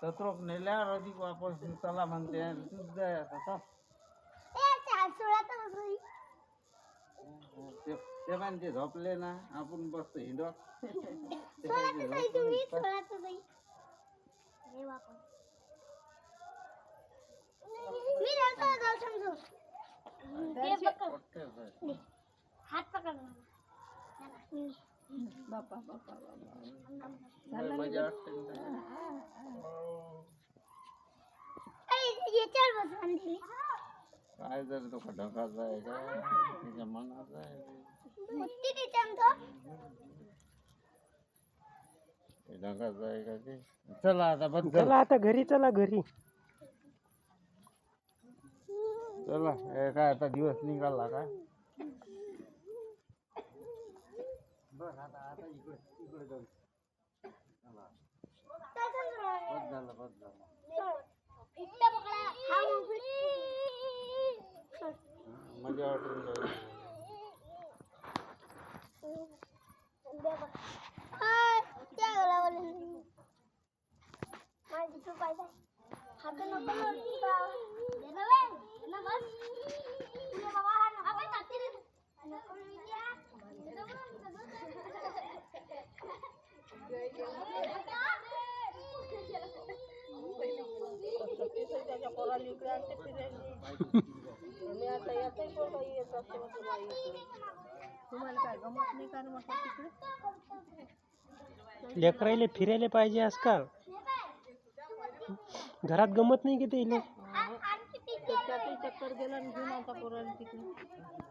तत्रोक नेल्यावर अधिक वापस चला म्हणते तूच जाय आता ते म्हणते झोपले ना आपण बसतो हिंडवा हात पकड बापा बापा मजा वाटते काय जर तो ढकाचा आहे का तिच्या मनाचा आहे ढकाचा आहे का ते चला आता बंद चला आता घरी चला घरी चला हे काय आता दिवस निघाला का बस आता आता इकडे इकडे जाऊ बस झालं बस झालं मजा वाटून तुम्हाला काय गमत नाही का म्हटलं तिकडे लेकरायले फिरायला पाहिजे आजकाल घरात गमत नाही की ते त्याच्यातही चक्कर गेला आणि घेऊन आता पोराला तिकडे